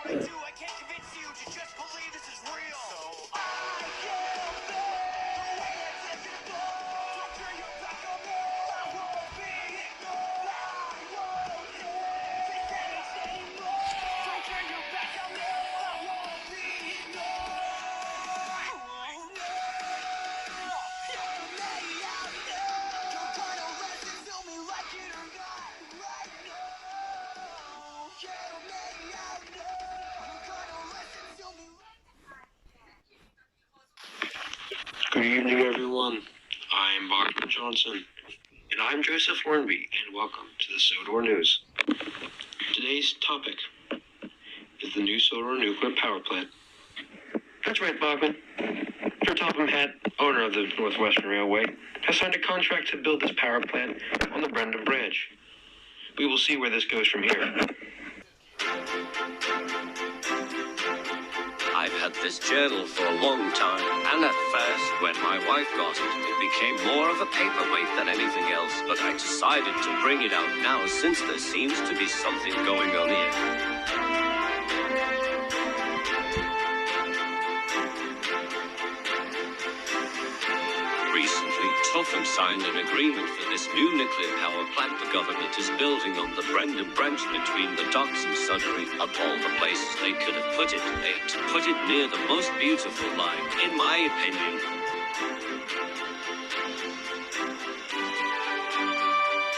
I do, I can't convince you to just believe this is real. So I am there. The way it's invisible. Don't turn your back on me. I won't be ignored. I won't take damage anymore. Don't turn your back on me. I won't be ignored. I know. Hear me out now. Don't try to listen to me like it or not. Right now. Hear me out now. Good evening, everyone. I'm Bachman Johnson, and I'm Joseph Hornby, and welcome to the Sodor News. Today's topic is the new Sodor nuclear power plant. That's right, Bachman. Sir Topham Hatt, owner of the Northwestern Railway, has signed a contract to build this power plant on the Brendan Branch. We will see where this goes from here. I've had this journal for a long time, and at first, when my wife got it, it became more of a paperweight than anything else, but I decided to bring it out now since there seems to be something going on here. Recently, Topham signed an agreement for this new nuclear power plant the government is building on the Brendan Branch between the docks and Sudbury. Of all the places they could have put it, they had to put it near the most beautiful line, in my opinion.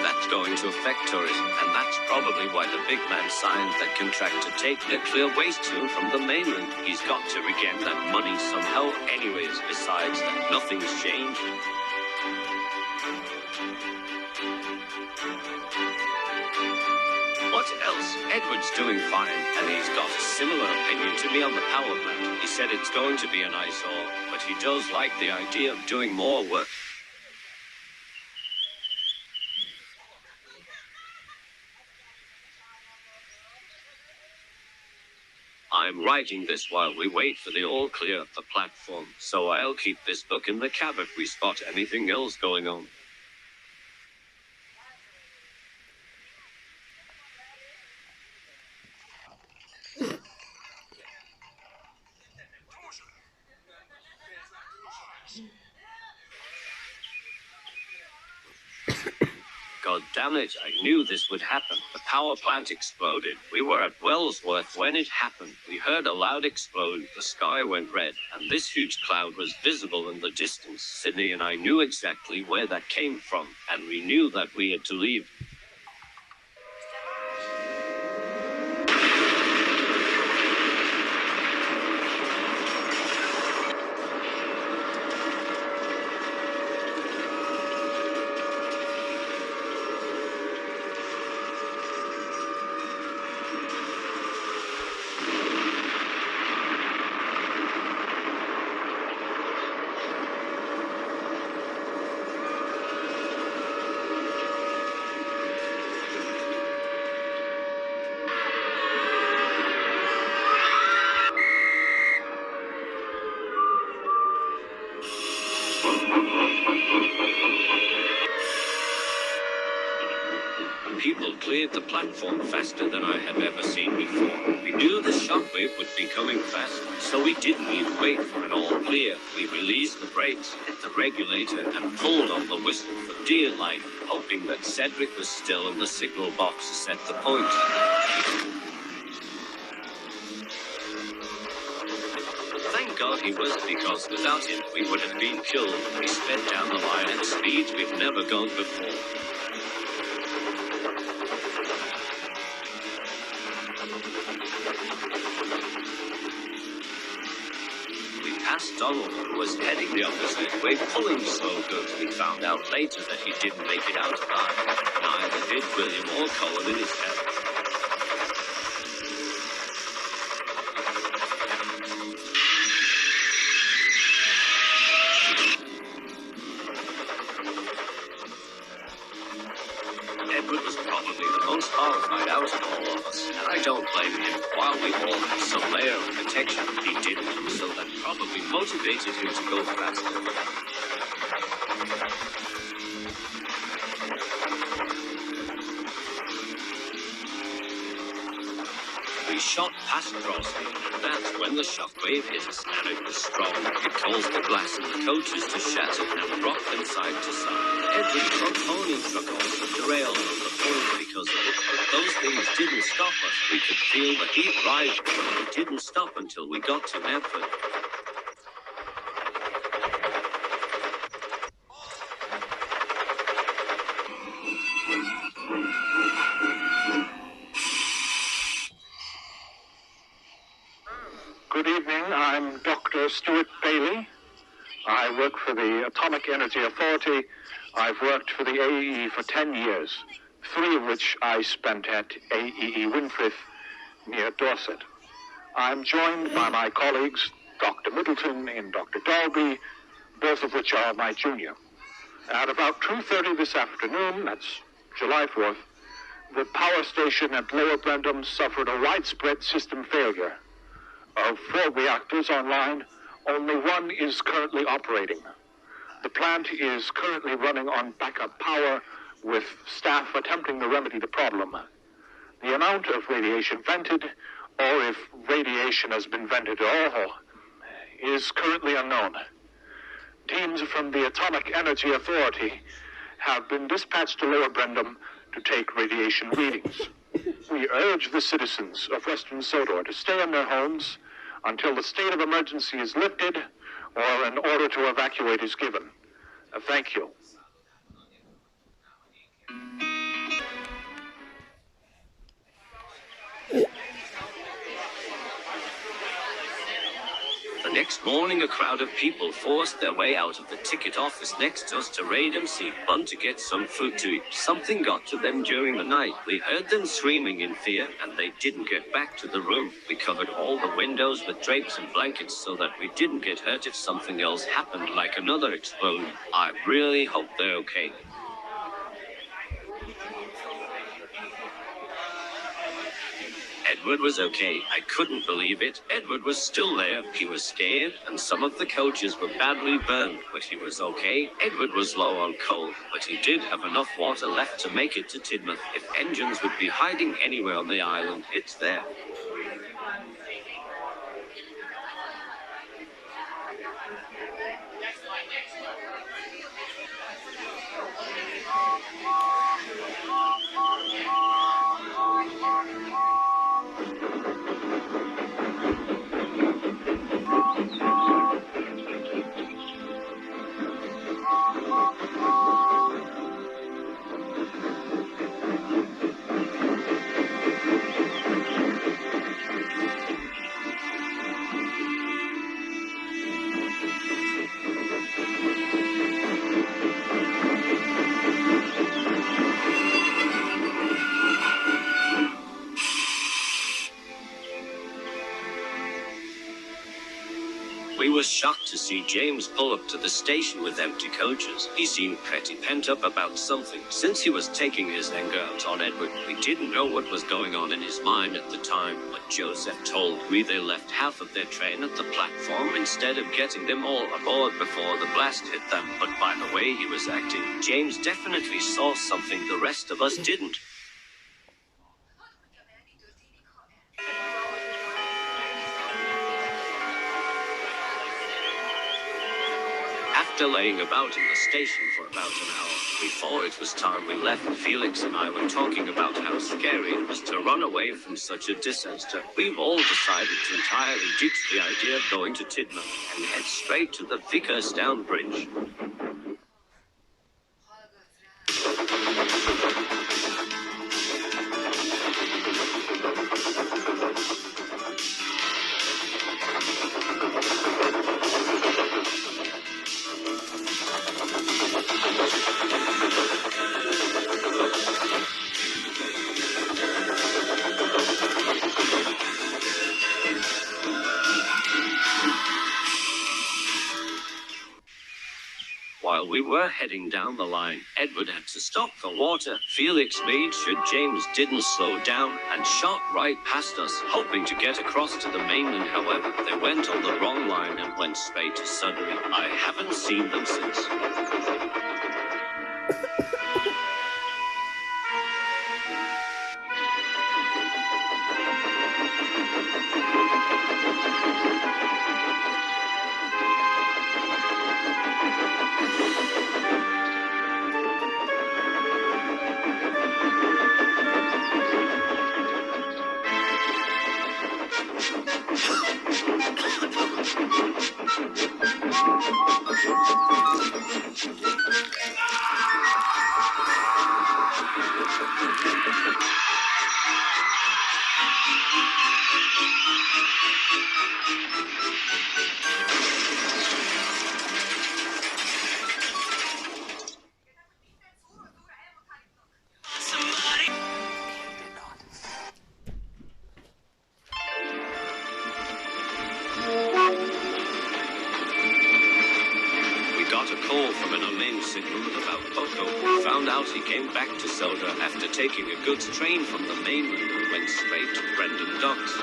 That's going to affect tourism, and that's probably why the big man signed that contract to take nuclear waste to him from the mainland. He's got to regain that money somehow anyways. Besides that, nothing's changed. What else? Edward's doing fine, and he's got a similar opinion to me on the power plant. He said it's going to be an eyesore, but he does like the idea of doing more work. I'm writing this while we wait for the all clear of the platform, so I'll keep this book in the cab if we spot anything else going on. God damn it, I knew this would happen. The power plant exploded. We were at Wellsworth when it happened. We heard a loud explosion. The sky went red, and this huge cloud was visible in the distance. Sydney and I knew exactly where that came from, and we knew that we had to leave. People cleared the platform faster than I had ever seen before. We knew the shockwave would be coming fast, so we didn't need to wait for an all clear. We released the brakes, hit the regulator, and pulled on the whistle for dear life, hoping that Cedric was still in the signal box to set the point. Thank God he was, because without him we would have been killed. We sped down the line at speeds we've never gone before. Past Donald, who was heading the opposite way, pulling so good. We found out later that he didn't make it out alive. Neither did William or Colin in his head. Edward was probably the most horrified out of all of us, and I don't blame him. While we all had some layer of protection, he didn't, so that probably motivated him to go faster. We shot passed across me. That's when the shockwave hit us, and it was strong. It caused the glass in the coaches to shatter and rock them side to side. Every pony truck also derailed on the point because of it. But those things didn't stop us. We could feel the heat rise, but it didn't stop until we got to Medford. Good evening, I'm Dr. Stuart Bailey. I work for the Atomic Energy Authority. I've worked for the AEE for 10 years, 3 of which I spent at AEE Winfrith near Dorset. I'm joined by my colleagues, Dr. Middleton and Dr. Dalby, both of which are my junior. At about 2:30 this afternoon, that's July 4th, the power station at Lower Brendam suffered a widespread system failure. Of 4 reactors online, only 1 is currently operating. The plant is currently running on backup power, with staff attempting to remedy the problem. The amount of radiation vented, or if radiation has been vented at all, is currently unknown. Teams from the Atomic Energy Authority have been dispatched to Lower Brendam to take radiation readings. We urge the citizens of Western Sodor to stay in their homes until the state of emergency is lifted or an order to evacuate is given. Thank you. The next morning, a crowd of people forced their way out of the ticket office next to us to raid MC1 to get some food to eat. Something got to them during the night. We heard them screaming in fear, and they didn't get back to the room. We covered all the windows with drapes and blankets so that we didn't get hurt if something else happened, like another explosion. I really hope they're okay. Edward was okay. I couldn't believe it. Edward was still there. He was scared, and some of the coaches were badly burned, but he was okay. Edward was low on coal, but he did have enough water left to make it to Tidmouth. If engines would be hiding anywhere on the island, it's there. We were shocked to see James pull up to the station with empty coaches. He seemed pretty pent up about something. Since he was taking his anger out on Edward, we didn't know what was going on in his mind at the time, but Joseph told me they left half of their train at the platform instead of getting them all aboard before the blast hit them. But by the way he was acting, James definitely saw something the rest of us didn't. After laying about in the station for about an hour, before it was time we left, Felix and I were talking about how scary it was to run away from such a disaster. We've all decided to entirely ditch the idea of going to Tidmouth and head straight to the Vickerstown Bridge. While we were heading down the line, Edward had to stop for water. Felix made sure James didn't slow down and shot right past us, hoping to get across to the mainland. However, they went on the wrong line and went straight to Sudbury. I haven't seen them since. Got a call from an unnamed signal about Poco. We found out he came back to Sodor after taking a goods train from the mainland and went straight to Brendan Docks.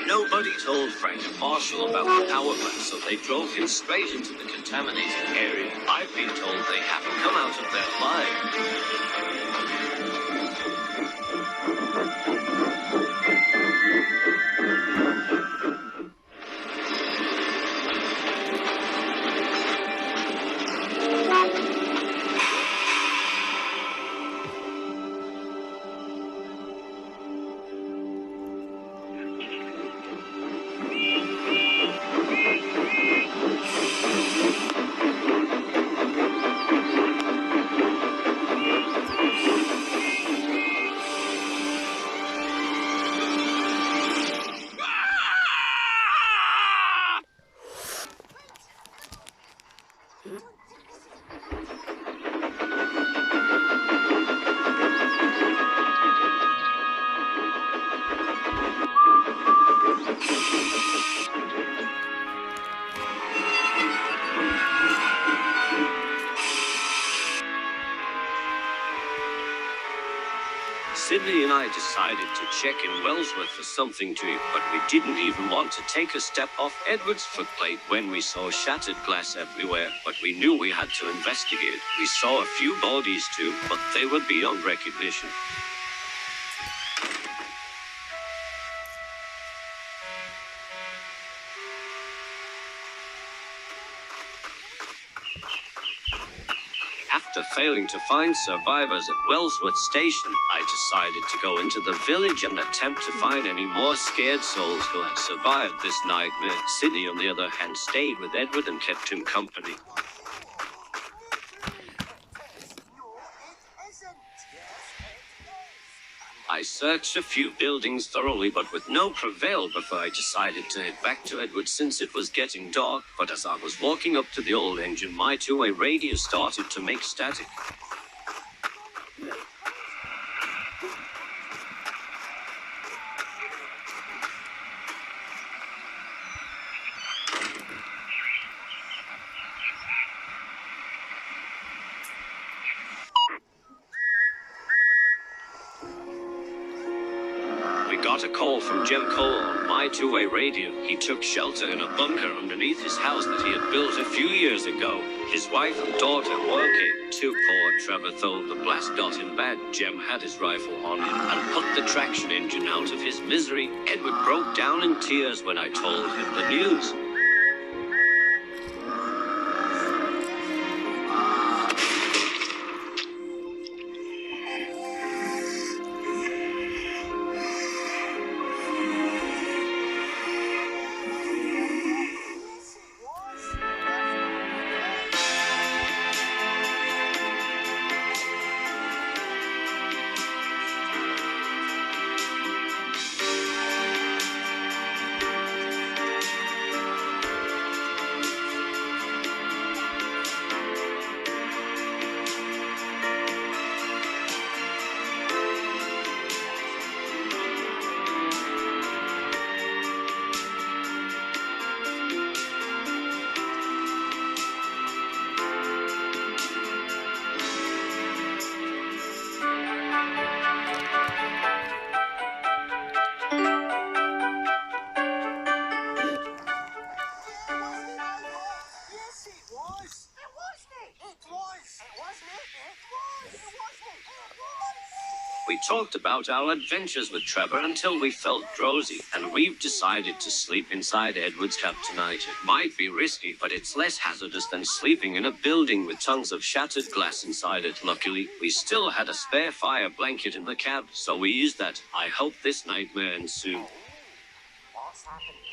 Nobody told Frank and Marshall about the power plant, so they drove him straight into the contaminated area. I've been told they haven't come out of there alive. Sydney and I decided to check in Wellsworth for something to eat, but we didn't even want to take a step off Edward's footplate when we saw shattered glass everywhere, but we knew we had to investigate. We saw a few bodies too, but they were beyond recognition. After failing to find survivors at Wellsworth Station, I decided to go into the village and attempt to find any more scared souls who had survived this nightmare. Sydney, on the other hand, stayed with Edward and kept him company. I searched a few buildings thoroughly, but with no prevail before I decided to head back to Edward since it was getting dark. But as I was walking up to the old engine, my two-way radio started to make static. Got a call from Jim Cole on my two-way radio. He took shelter in a bunker underneath his house that he had built a few years ago. His wife and daughter were okay too. Poor Trevor, though the blast got him bad. Jem had his rifle on him and put the traction engine out of his misery. Edward broke down in tears when I told him the news. We talked about our adventures with Trevor until we felt drowsy, and we've decided to sleep inside Edward's cab tonight. It might be risky, but it's less hazardous than sleeping in a building with tons of shattered glass inside it. Luckily, we still had a spare fire blanket in the cab, so we used that. I hope this nightmare ends soon. What's happening?